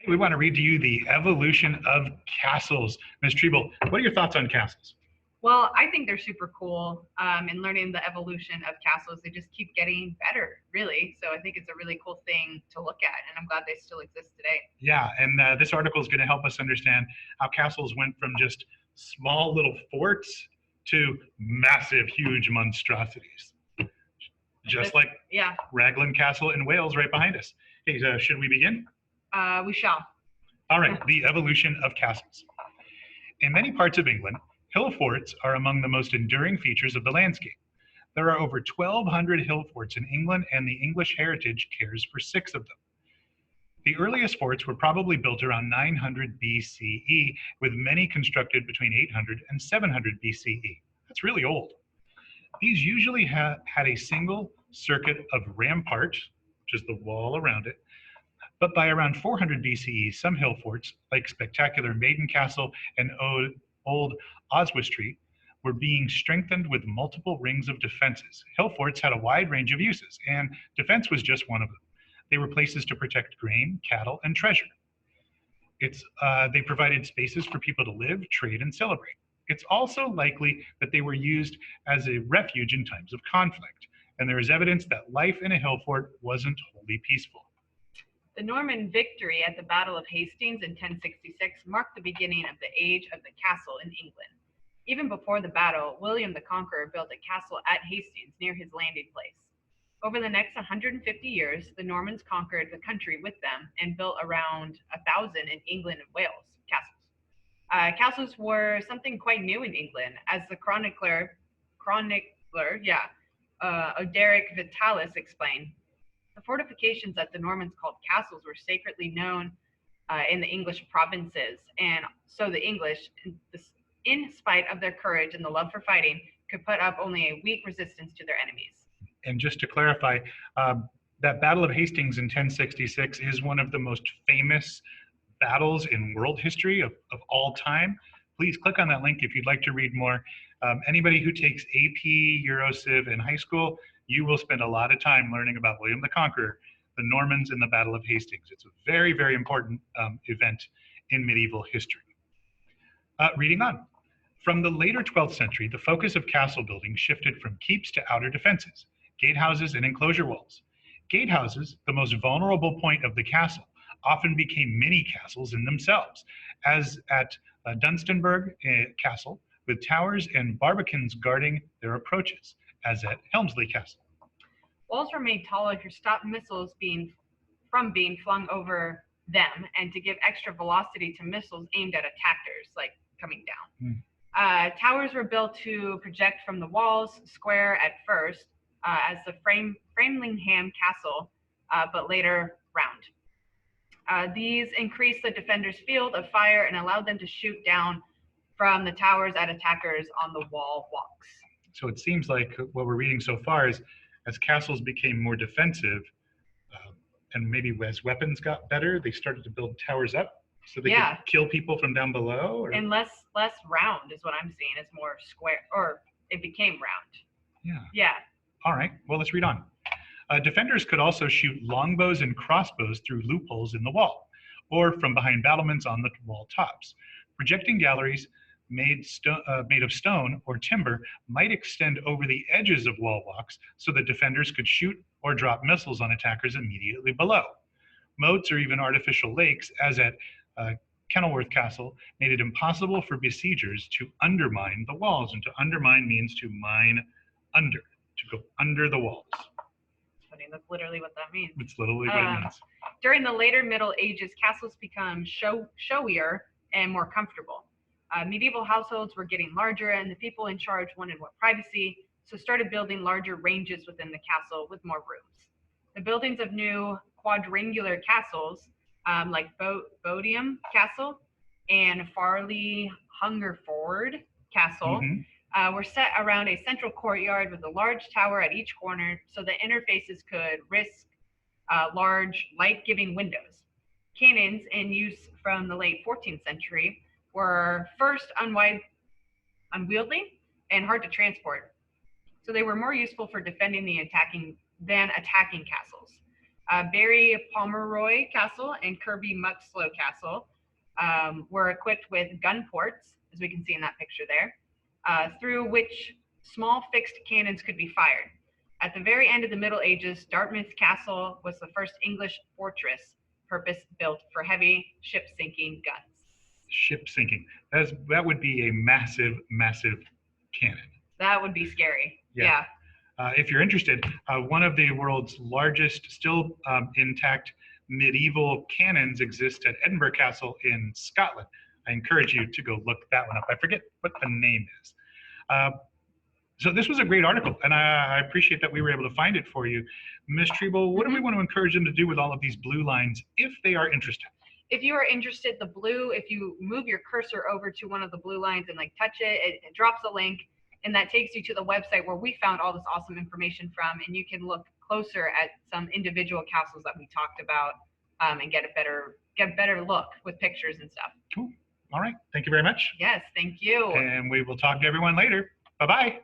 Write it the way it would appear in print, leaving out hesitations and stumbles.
We want to read to you the evolution of castles. Ms. Treble, what are your thoughts on castles? Well, I think they're super cool in learning the evolution of castles. They just keep getting better, really. So I think it's a really cool thing to look at, and I'm glad they still exist today. Yeah, and this article is going to help us understand how castles went from just small little forts to massive, huge monstrosities. Just like Raglan Castle in Wales right behind us. Hey, should we begin? We shall. All right, the evolution of castles. In many parts of England, hill forts are among the most enduring features of the landscape. There are over 1,200 hill forts in England, and the English Heritage cares for 6 of them. The earliest forts were probably built around 900 BCE, with many constructed between 800 and 700 BCE. That's really old. These usually had a single circuit of rampart, which is the wall around it, but by around 400 BCE, some hill forts, like spectacular Maiden Castle and old Oswestry, were being strengthened with multiple rings of defenses. Hill forts had a wide range of uses, and defense was just one of them. They were places to protect grain, cattle, and treasure. They provided spaces for people to live, trade, and celebrate. It's also likely that they were used as a refuge in times of conflict, and there is evidence that life in a hill fort wasn't wholly peaceful. The Norman victory at the Battle of Hastings in 1066 marked the beginning of the age of the castle in England. Even before the battle, William the Conqueror built a castle at Hastings near his landing place. Over the next 150 years, the Normans conquered the country with them and built around 1,000 in England and Wales, castles. Castles were something quite new in England, as the chronicler Oderic Vitalis explained. The fortifications that the Normans called castles were sacredly known in the English provinces, and so the English, in spite of their courage and the love for fighting, could put up only a weak resistance to their enemies. And just to clarify, that Battle of Hastings in 1066 is one of the most famous battles in world history of all time. Please click on that link if you'd like to read more. Anybody who takes AP, EuroCiv in high school, you will spend a lot of time learning about William the Conqueror, the Normans, and the Battle of Hastings. It's a very, very important event in medieval history. Reading on. From the later 12th century, the focus of castle building shifted from keeps to outer defenses, gatehouses, and enclosure walls. Gatehouses, the most vulnerable point of the castle, often became mini castles in themselves, as at Dunstanburgh Castle, with towers and barbicans guarding their approaches, as at Helmsley Castle. Walls were made taller to stop missiles from being flung over them and to give extra velocity to missiles aimed at attackers, like coming down. Towers were built to project from the walls, square at first, as the Framlingham Castle, but later round. These increased the defenders' field of fire and allowed them to shoot down from the towers at attackers on the wall walks. So it seems like what we're reading so far is as castles became more defensive, and maybe as weapons got better, they started to build towers up so they could kill people from down below? Or? And less round is what I'm seeing. It's more square, or it became round. Yeah. All right, well, let's read on. Defenders could also shoot longbows and crossbows through loopholes in the wall, or from behind battlements on the wall tops. Projecting galleries made of stone or timber might extend over the edges of wall walks so that defenders could shoot or drop missiles on attackers immediately below. Moats or even artificial lakes, as at Kenilworth Castle, made it impossible for besiegers to undermine the walls. And to undermine means to mine under, to go under the walls. That's literally what that means. It's literally what it means. During the later Middle Ages, castles become showier and more comfortable. Medieval households were getting larger, and the people in charge wanted more privacy, so started building larger ranges within the castle with more rooms. The buildings of new quadrangular castles, like Bodiam Castle and Farley Hungerford Castle, were set around a central courtyard with a large tower at each corner so the interfaces could risk large light-giving windows. Cannons in use from the late 14th century were first unwieldy and hard to transport, so they were more useful for defending than attacking castles. Barry Pomeroy Castle and Kirby Muxloe Castle were equipped with gun ports, as we can see in that picture there, through which small fixed cannons could be fired. At the very end of the Middle Ages, Dartmouth Castle was the first English fortress purpose-built for heavy ship-sinking guns. Ship sinking. That would be a massive, massive cannon. That would be scary. Yeah. If you're interested, one of the world's largest, still intact medieval cannons exists at Edinburgh Castle in Scotland. I encourage you to go look that one up. I forget what the name is. So this was a great article, and I appreciate that we were able to find it for you. Ms. Treble, what do we want to encourage them to do with all of these blue lines if they are interested? If you are interested, the blue, if you move your cursor over to one of the blue lines and like touch it, it drops a link, and that takes you to the website where we found all this awesome information from, and you can look closer at some individual castles that we talked about and get a better look with pictures and stuff. Cool. All right. Thank you very much. Yes, thank you. And we will talk to everyone later. Bye-bye.